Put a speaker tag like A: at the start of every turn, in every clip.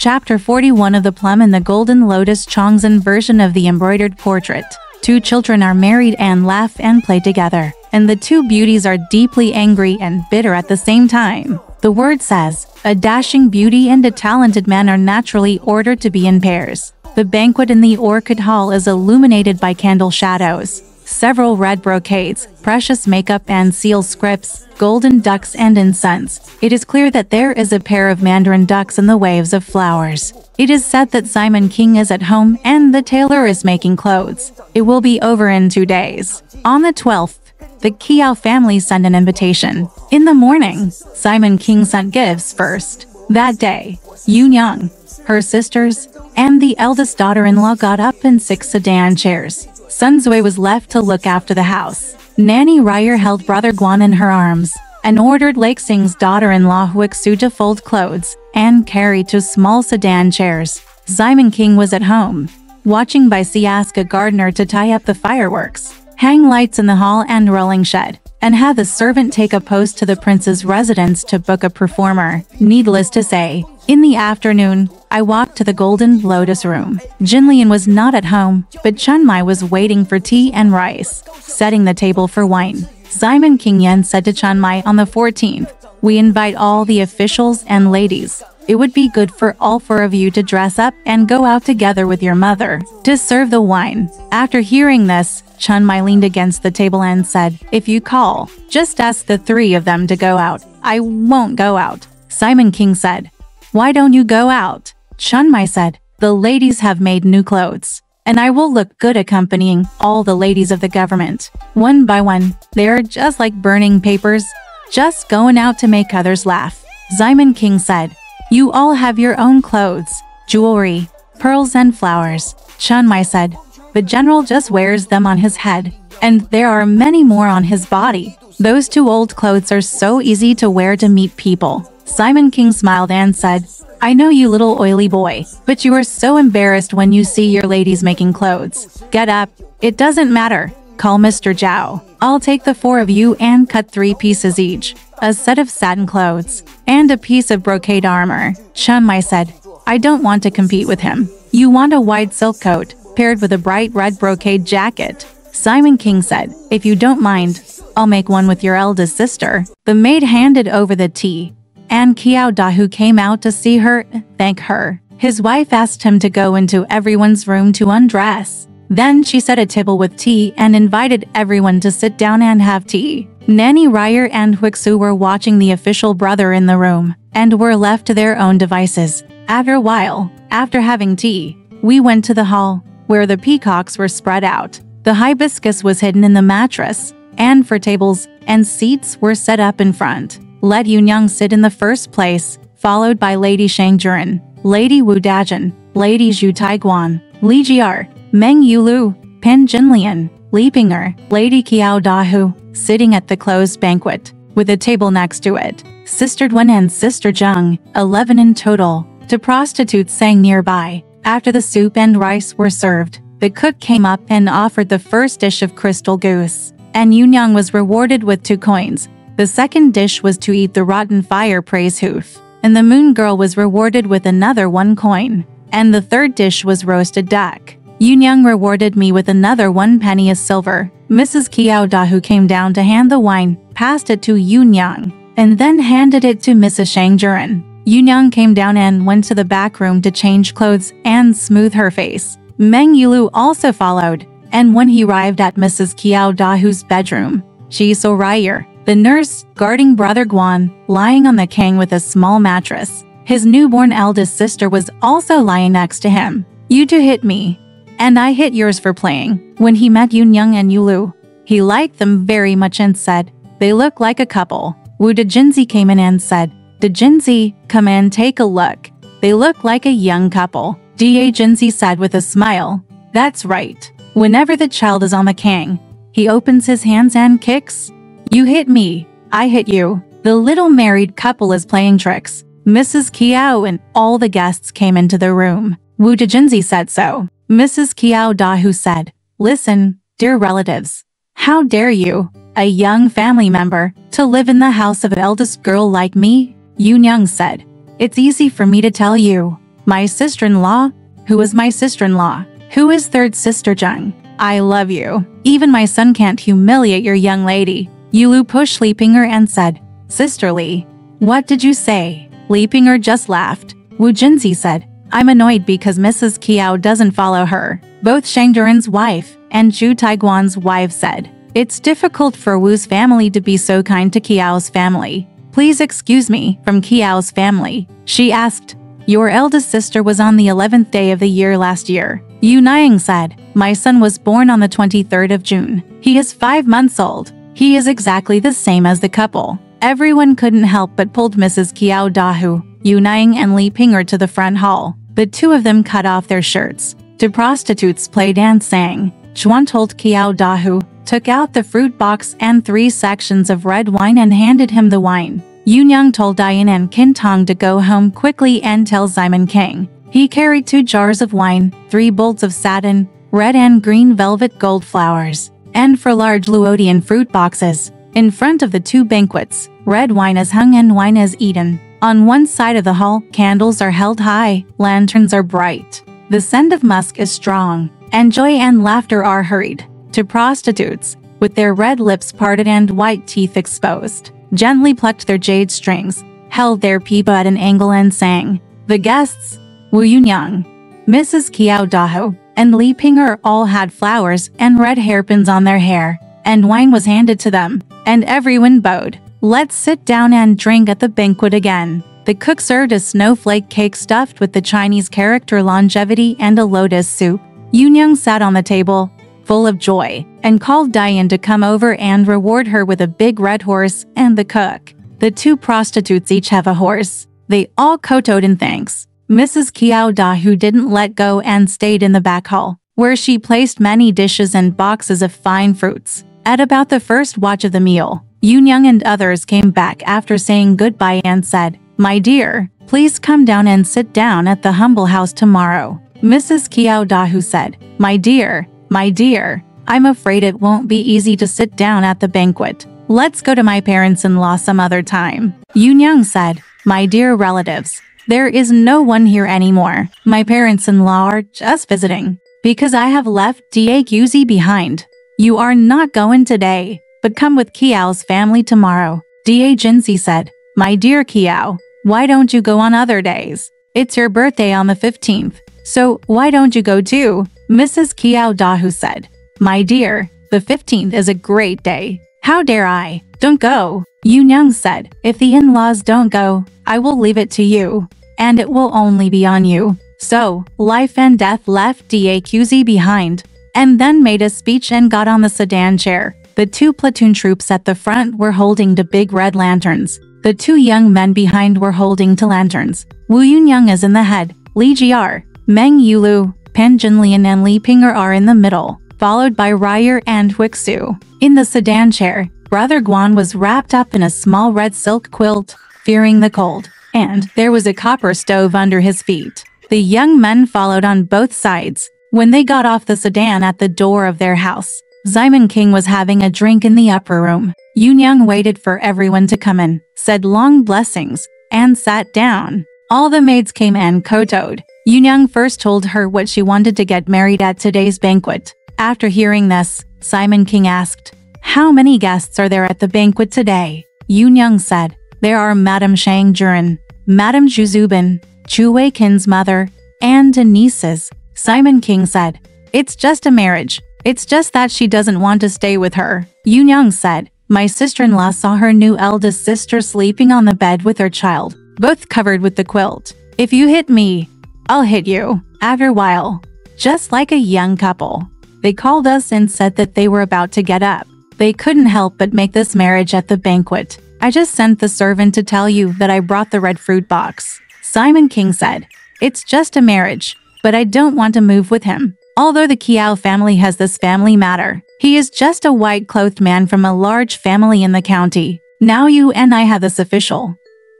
A: Chapter 41 of the Plum and the Golden Lotus Chongzhen version of the embroidered portrait. Two children are married and laugh and play together, and the two beauties are deeply angry and bitter at the same time. The word says, a dashing beauty and a talented man are naturally ordered to be in pairs. The banquet in the orchid hall is illuminated by candle shadows. Several red brocades, precious makeup and seal scripts, golden ducks and incense. It is clear that there is a pair of mandarin ducks in the waves of flowers. It is said that Simon King is at home and the tailor is making clothes. It will be over in 2 days. On the 12th, the Kiao family sent an invitation. In the morning, Simon King sent gifts first. That day, Yun Yang, her sisters, and the eldest daughter-in-law got up in 6 sedan chairs. Sun Zui was left to look after the house. Nanny Ryer held brother Guan in her arms, and ordered Lake Sing's daughter-in-law Huixu to fold clothes and carry 2 small sedan chairs. Simon King was at home, watching by sea, ask a gardener to tie up the fireworks, hang lights in the hall and rolling shed, and have the servant take a post to the prince's residence to book a performer. Needless to say, in the afternoon, I walked to the Golden Lotus room. Jinlian was not at home, but Chun Mai was waiting for tea and rice, setting the table for wine. Simon King Yen said to Chun Mai on the 14th, we invite all the officials and ladies. It would be good for all 4 of you to dress up and go out together with your mother to serve the wine. After hearing this, Chun Mai leaned against the table and said, if you call, just ask the 3 of them to go out. I won't go out. Simon King said, why don't you go out? Chun Mai said, the ladies have made new clothes, and I will look good accompanying all the ladies of the government. One by one, they are just like burning papers, just going out to make others laugh. Simon King said, you all have your own clothes, jewelry, pearls and flowers. Chun Mai said, the general just wears them on his head, and there are many more on his body. Those 2 old clothes are so easy to wear to meet people. Simon King smiled and said, I know you little oily boy, but you are so embarrassed when you see your ladies making clothes. Get up, it doesn't matter. Call Mr. Zhao. I'll take the 4 of you and cut 3 pieces each, a set of satin clothes, and a piece of brocade armor. Chun Mai said, I don't want to compete with him. You want a white silk coat, paired with a bright red brocade jacket. Simon King said, if you don't mind, I'll make one with your eldest sister. The maid handed over the tea, and Kiao Dahu came out to see her, thank her. His wife asked him to go into everyone's room to undress. Then she set a table with tea and invited everyone to sit down and have tea. Nanny Ryer and Huixu were watching the official brother in the room, and were left to their own devices. After a while, after having tea, we went to the hall, where the peacocks were spread out. The hibiscus was hidden in the mattress, and 4 tables and seats were set up in front. Let Yun Yang sit in the first place, followed by Lady Shang Juran, Lady Wu Dajin, Lady Zhu Taiguan, Li Jiar, Meng Yulu, Pen Jinlian, Li Ping'er, Lady Kiao Dahu, sitting at the closed banquet, with a table next to it. Sister Duan and Sister Zheng, 11 in total. The prostitutes sang nearby. After the soup and rice were served, the cook came up and offered the first dish of crystal goose, and Yun Yang was rewarded with 2 coins. The second dish was to eat the rotten fire praise hoof, and the moon girl was rewarded with another 1 coin. And the third dish was roasted duck. Yun Yang rewarded me with another 1 penny of silver. Mrs. Kiao Dahu came down to hand the wine, passed it to Yun Yang, and then handed it to Mrs. Shang Juran. Yun Yang came down and went to the back room to change clothes and smooth her face. Meng Yulu also followed, and when he arrived at Mrs. Kiao Dahu's bedroom, she saw Ryer, the nurse, guarding brother Guan, lying on the king with a small mattress. His newborn eldest sister was also lying next to him. You 2 hit me, and I hit yours for playing. When he met Yun Yang and Yulu, he liked them very much and said, they look like a couple. Wu Dejinzi came in and said, Dejinzi, come in, take a look. They look like a young couple. Da Jinzi said with a smile, that's right. Whenever the child is on the king, he opens his hands and kicks. You hit me, I hit you. The little married couple is playing tricks. Mrs. Kiao and all the guests came into the room. Wu Dejinzi said so. Mrs. Kiao Dahu said, listen, dear relatives, how dare you, a young family member, to live in the house of an eldest girl like me? Yun Yang said, it's easy for me to tell you. My sister-in-law? Who is my sister-in-law? Who is third sister Zheng? I love you. Even my son can't humiliate your young lady. Yulu pushed Li Ping'er and said, Sisterly. What did you say? Li Ping'er just laughed. Wu Jinzi said, I'm annoyed because Mrs. Kiao doesn't follow her. Both Shang Duran's wife and Zhu Taiguan's wife said, It's difficult for Wu's family to be so kind to Kiao's family. Please excuse me, from Kiao's family. She asked, Your eldest sister was on the 11th day of the year last year. Yu Niang said, My son was born on the 23rd of June. He is 5 months old. He is exactly the same as the couple. Everyone couldn't help but pulled Mrs. Kiao Dahu, Yu Niang and Li Ping'er to the front hall. The two of them cut off their shirts. Two prostitutes played and sang. Chuan told Kiao Dahu, took out the fruit box and 3 sections of red wine and handed him the wine. Yunyang told Diane and Qin Tong to go home quickly and tell Simon King. He carried 2 jars of wine, 3 bolts of satin, red and green velvet gold flowers, and 4 large Luodian fruit boxes. In front of the 2 banquets, red wine is hung and wine is eaten. On one side of the hall, candles are held high, lanterns are bright. The scent of musk is strong, and joy and laughter are hurried. To prostitutes, with their red lips parted and white teeth exposed, gently plucked their jade strings, held their pipa at an angle and sang. The guests, Wu Yunyang, Mrs. Kiao Daho, and Li Ping'er all had flowers and red hairpins on their hair, and wine was handed to them, and everyone bowed. Let's sit down and drink at the banquet again. The cook served a snowflake cake stuffed with the Chinese character longevity and a lotus soup. Yunyang sat on the table, full of joy, and called Diane to come over and reward her with a big red horse and the cook. The 2 prostitutes each have a horse. They all kowtowed in thanks. Mrs. Kiao Dahu didn't let go and stayed in the back hall, where she placed many dishes and boxes of fine fruits. At about the first watch of the meal, Yunyang and others came back after saying goodbye and said, My dear, please come down and sit down at the humble house tomorrow. Mrs. Kiao Dahu said, my dear, I'm afraid it won't be easy to sit down at the banquet. Let's go to my parents-in-law some other time. Yunyang said, My dear relatives, there is no one here anymore. My parents-in-law are just visiting, because I have left DAQZ behind. You are not going today, but come with Kiao's family tomorrow. Da Jinzi said, My dear Kiao, why don't you go on other days? It's your birthday on the 15th, so why don't you go too? Mrs. Kiao Dahu said, My dear, the 15th is a great day. How dare I? Don't go. Yunyang said, If the in-laws don't go, I will leave it to you, and it will only be on you. So, Life and Death left DAQZ behind, and then made a speech and got on the sedan chair. The 2 platoon troops at the front were holding the big red lanterns. The 2 young men behind were holding 2 lanterns. Wu Yunyang is in the head, Li Jiar, Meng Yulu, Pan Jinlian and Li Ping'er are in the middle, followed by Ryer and Huixu. In the sedan chair, Brother Guan was wrapped up in a small red silk quilt, fearing the cold, and there was a copper stove under his feet. The young men followed on both sides. When they got off the sedan at the door of their house, Simon King was having a drink in the upper room. Yunyang waited for everyone to come in, said long blessings, and sat down. All the maids came and kowtowed. Yunyang first told her what she wanted to get married at today's banquet. After hearing this, Simon King asked, How many guests are there at the banquet today? Yunyang said, There are Madame Shang Juran, Madame Zhu Zubin, Chu Weikin's mother, and nieces. Simon King said, It's just a marriage. It's just that she doesn't want to stay with her. Yunyang said, My sister-in-law saw her new eldest sister sleeping on the bed with her child, both covered with the quilt. If you hit me, I'll hit you. After a while, just like a young couple, they called us and said that they were about to get up. They couldn't help but make this marriage at the banquet. I just sent the servant to tell you that I brought the red fruit box. Simon King said, It's just a marriage, but I don't want to move with him. Although the Kiao family has this family matter, he is just a white-clothed man from a large family in the county. Now you and I have this official,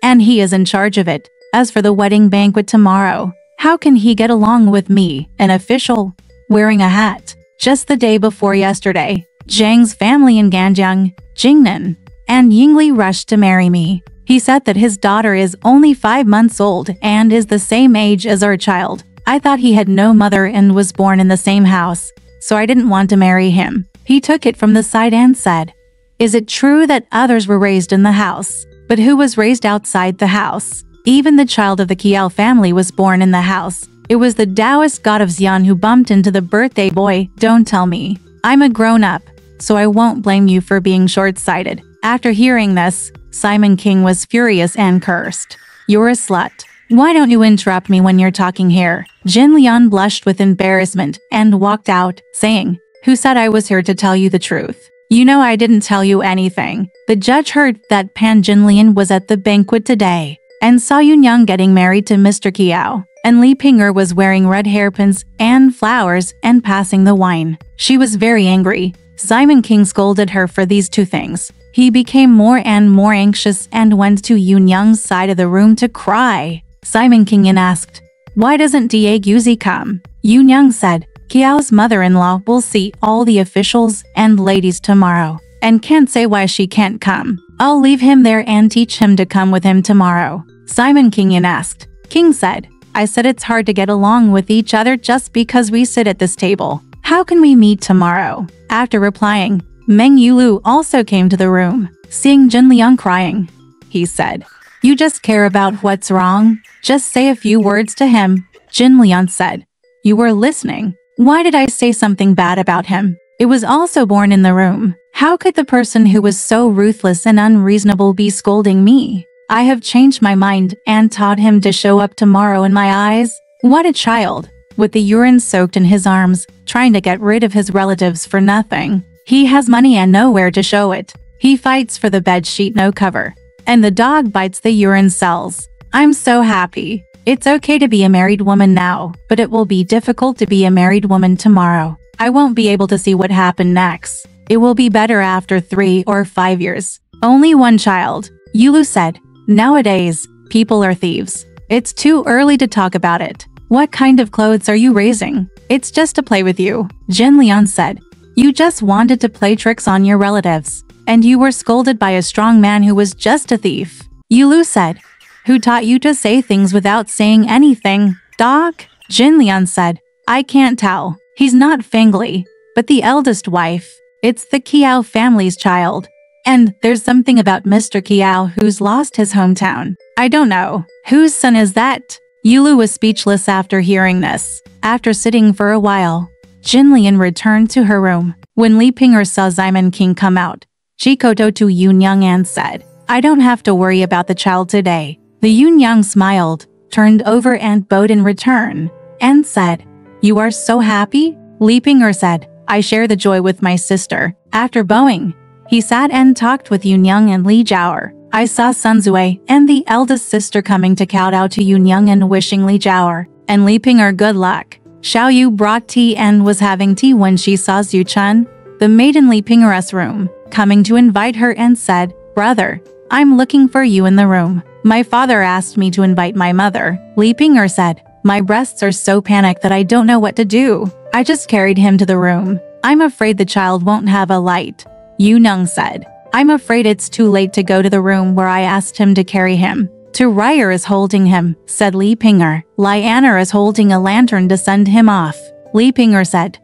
A: and he is in charge of it. As for the wedding banquet tomorrow, how can he get along with me, an official, wearing a hat? Just the day before yesterday, Zhang's family in Ganjiang, Jingnan, and Yingli rushed to marry me. He said that his daughter is only 5 months old and is the same age as our child. I thought he had no mother and was born in the same house, so I didn't want to marry him. He took it from the side and said, "Is it true that others were raised in the house? But who was raised outside the house? Even the child of the Kiao family was born in the house. It was the Taoist god of Xian who bumped into the birthday boy. Don't tell me. I'm a grown-up, so I won't blame you for being short-sighted." After hearing this, Simon King was furious and cursed. "You're a slut. Why don't you interrupt me when you're talking here?" Jin Lian blushed with embarrassment and walked out, saying, "Who said I was here to tell you the truth? You know I didn't tell you anything." The judge heard that Pan Jinlian was at the banquet today and saw Yunyang getting married to Mr. Kiao, and Li Pinger was wearing red hairpins and flowers and passing the wine. She was very angry. Simon King scolded her for these two things. He became more and more anxious and went to Yunyang's side of the room to cry. Simon King asked, "Why doesn't Diaguzi come?" Yunyang said, "Kiao's mother-in-law will see all the officials and ladies tomorrow, and can't say why she can't come. I'll leave him there and teach him to come with him tomorrow." Simon King asked. King said, "I said it's hard to get along with each other just because we sit at this table. How can we meet tomorrow?" After replying, Meng Yulu also came to the room. Seeing Jin Liang crying, he said, "You just care about what's wrong? Just say a few words to him." Jin Liang said, "You were listening. Why did I say something bad about him? It was also born in the room. How could the person who was so ruthless and unreasonable be scolding me? I have changed my mind and taught him to show up tomorrow in my eyes." What a child! With the urine soaked in his arms, trying to get rid of his relatives for nothing. He has money and nowhere to show it. He fights for the bed sheet no cover. And the dog bites the urine cells. I'm so happy. It's okay to be a married woman now, but it will be difficult to be a married woman tomorrow. I won't be able to see what happened next. It will be better after 3 or 5 years. Only one child. Yulu said, "Nowadays, people are thieves. It's too early to talk about it. What kind of clothes are you raising? It's just to play with you." Jin Lian said, "You just wanted to play tricks on your relatives, and you were scolded by a strong man who was just a thief." Yulu said, "Who taught you to say things without saying anything, Doc?" Jin Lian said, "I can't tell. He's not Fengli, but the eldest wife. It's the Kiao family's child. And there's something about Mr. Kiao who's lost his hometown. I don't know. Whose son is that?" Yulu was speechless after hearing this. After sitting for a while, Jin Lian returned to her room. When Li Pinger saw Simon King come out, she kowtowed to Yunyang and said, "I don't have to worry about the child today." The Yunyang smiled, turned over and bowed in return, and said, "You are so happy?" Li Pinger said, "I share the joy with my sister." After bowing, he sat and talked with Yunyang and Li Jiaoer. I saw Sun Zui and the eldest sister coming to kowtow to Yunyang and wishing Li Jiaoer and Li Pinger good luck. Xiao Yu brought tea and was having tea when she saw Zhu Chun, the maid in Li Pinger's room, coming to invite her and said, "Brother, I'm looking for you in the room. My father asked me to invite my mother." Li Pinger said, "My breasts are so panicked that I don't know what to do. I just carried him to the room. I'm afraid the child won't have a light." Yunyang said, "I'm afraid it's too late to go to the room where I asked him to carry him. Tu Ryer is holding him," said Li Pinger. "Lianer is holding a lantern to send him off." Li Pinger said,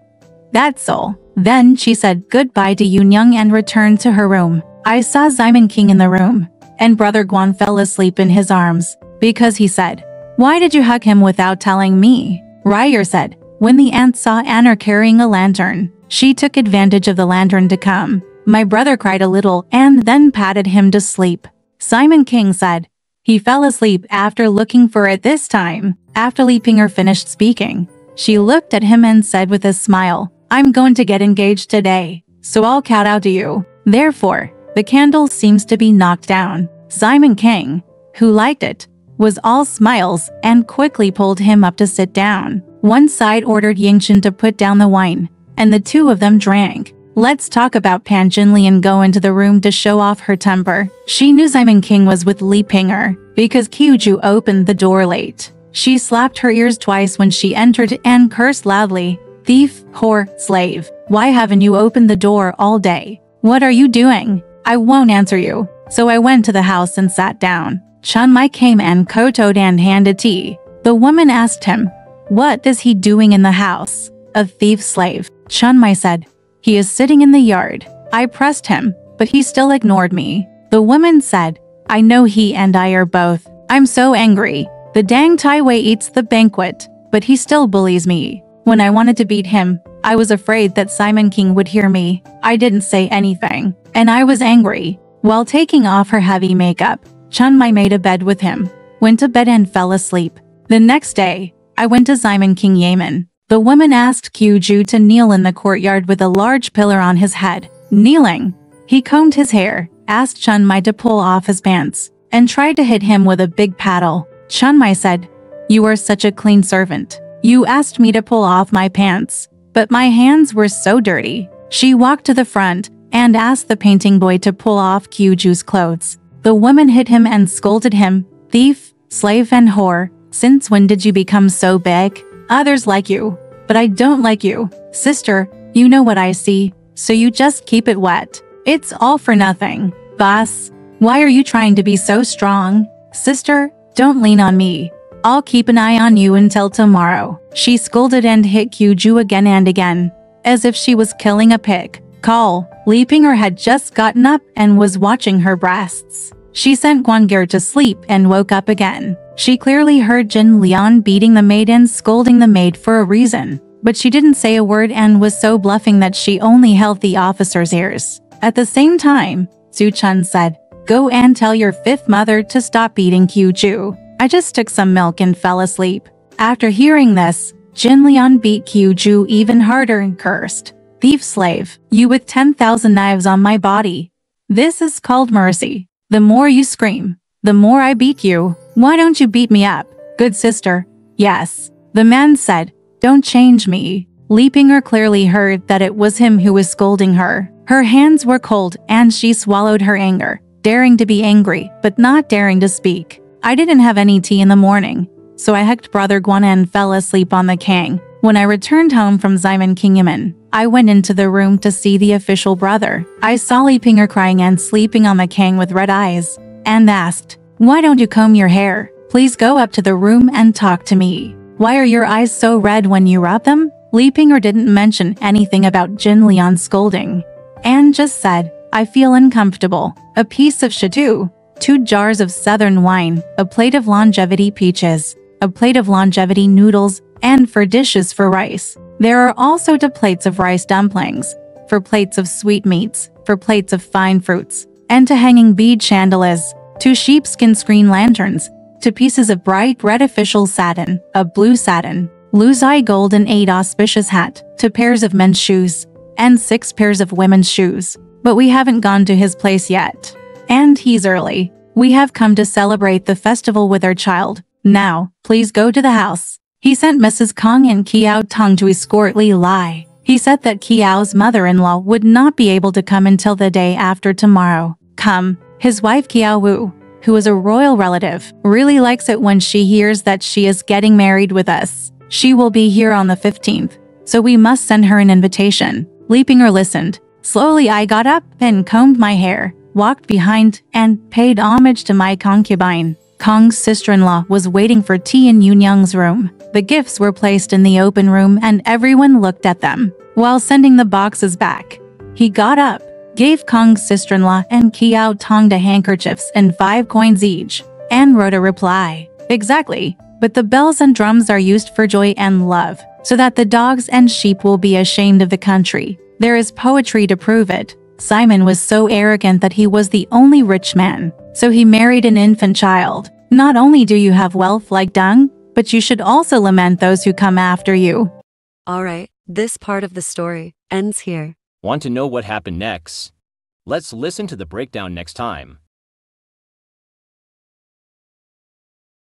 A: "That's all." Then she said goodbye to Yunyang and returned to her room. I saw Simon King in the room, and Brother Guan fell asleep in his arms, because he said, "Why did you hug him without telling me?" Ryer said, "When the aunt saw Anna carrying a lantern, she took advantage of the lantern to come. My brother cried a little and then patted him to sleep." Simon King said, "He fell asleep after looking for it this time." After Li Pinger finished speaking, she looked at him and said with a smile, "I'm going to get engaged today, so I'll kowtow to you." Therefore, the candle seems to be knocked down. Simon King, who liked it, was all smiles and quickly pulled him up to sit down. One side ordered Yingchen to put down the wine, and the two of them drank. Let's talk about Pan Jinlian go into the room to show off her temper. She knew Simon King was with Li Pinger, because Qiuju opened the door late. She slapped her ears twice when she entered and cursed loudly, "Thief, whore, slave. Why haven't you opened the door all day? What are you doing?" "I won't answer you." So I went to the house and sat down. Chun Mai came and kowtowed and handed tea. The woman asked him, "What is he doing in the house?" "A thief slave," Chun Mai said. "He is sitting in the yard." I pressed him, but he still ignored me. The woman said, "I know he and I are both. I'm so angry. The dang Tai Wei eats the banquet, but he still bullies me." When I wanted to beat him, I was afraid that Simon King would hear me. I didn't say anything, and I was angry. While taking off her heavy makeup, Chun Mai made a bed with him, went to bed and fell asleep. The next day, I went to Simon King Yamen. The woman asked Ju to kneel in the courtyard with a large pillar on his head. Kneeling, he combed his hair, asked Chun Mai to pull off his pants, and tried to hit him with a big paddle. Chun Mai said, "You are such a clean servant. You asked me to pull off my pants, but my hands were so dirty." She walked to the front and asked the painting boy to pull off Ju's clothes. The woman hit him and scolded him, "Thief, slave and whore, since when did you become so big? Others like you, but I don't like you. Sister, you know what I see, so you just keep it wet. It's all for nothing. Boss, why are you trying to be so strong? Sister, don't lean on me. I'll keep an eye on you until tomorrow." She scolded and hit Ju again and again, as if she was killing a pig. Li Ping'er had just gotten up and was watching her breasts. She sent Guang'er to sleep and woke up again. She clearly heard Jin Lian beating the maid and scolding the maid for a reason, but she didn't say a word and was so bluffing that she only held the officer's ears. At the same time, Su Chun said, "Go and tell your fifth mother to stop beating Ju. I just took some milk and fell asleep." After hearing this, Jin Lian beat Ju even harder and cursed, "Thief slave, you with 10,000 knives on my body. This is called mercy. The more you scream, the more I beat you. Why don't you beat me up, good sister?" "Yes." The man said, "Don't change me." Li Ping'er clearly heard that it was him who was scolding her. Her hands were cold and she swallowed her anger, daring to be angry but not daring to speak. I didn't have any tea in the morning, so I hugged brother Guan and fell asleep on the kang. When I returned home from Simon King Yamen, I went into the room to see the official brother. I saw Li Ping'er crying and sleeping on the kang with red eyes, and asked, "Why don't you comb your hair? Please go up to the room and talk to me. Why are your eyes so red when you rub them?" Li Ping'er didn't mention anything about Jin Lian's scolding, and just said, "I feel uncomfortable." A piece of chateau, 2 jars of southern wine, a plate of longevity peaches, a plate of longevity noodles, and 4 dishes for rice. There are also 2 plates of rice dumplings, 4 plates of sweetmeats, 4 plates of fine fruits, and 2 hanging bead chandeliers, 2 sheepskin screen lanterns, 2 pieces of bright red official satin, a blue satin, Luzai gold and 8 auspicious hat, 2 pairs of men's shoes, and 6 pairs of women's shoes. But we haven't gone to his place yet. And he's early. We have come to celebrate the festival with our child. Now, please go to the house. He sent Mrs. Kong and Kiao Tong to escort Li Lai. He said that Kiao's mother-in-law would not be able to come until the day after tomorrow. Come. His wife Kiao Wu, who is a royal relative, really likes it when she hears that she is getting married with us. She will be here on the 15th, so we must send her an invitation. Li Ping'er listened. Slowly I got up and combed my hair, walked behind, and paid homage to my concubine. Kong's sister-in-law was waiting for tea in Yunyang's room. The gifts were placed in the open room and everyone looked at them. While sending the boxes back, he got up, gave Kong's sister-in-law and Kiao Tong the handkerchiefs and 5 coins each, and wrote a reply. Exactly, but the bells and drums are used for joy and love, so that the dogs and sheep will be ashamed of the country. There is poetry to prove it. Simon was so arrogant that he was the only rich man, so he married an infant child. Not only do you have wealth like dung, but you should also lament those who come after you.
B: Alright, this part of the story ends here.
C: Want to know what happened next? Let's listen to the breakdown next time.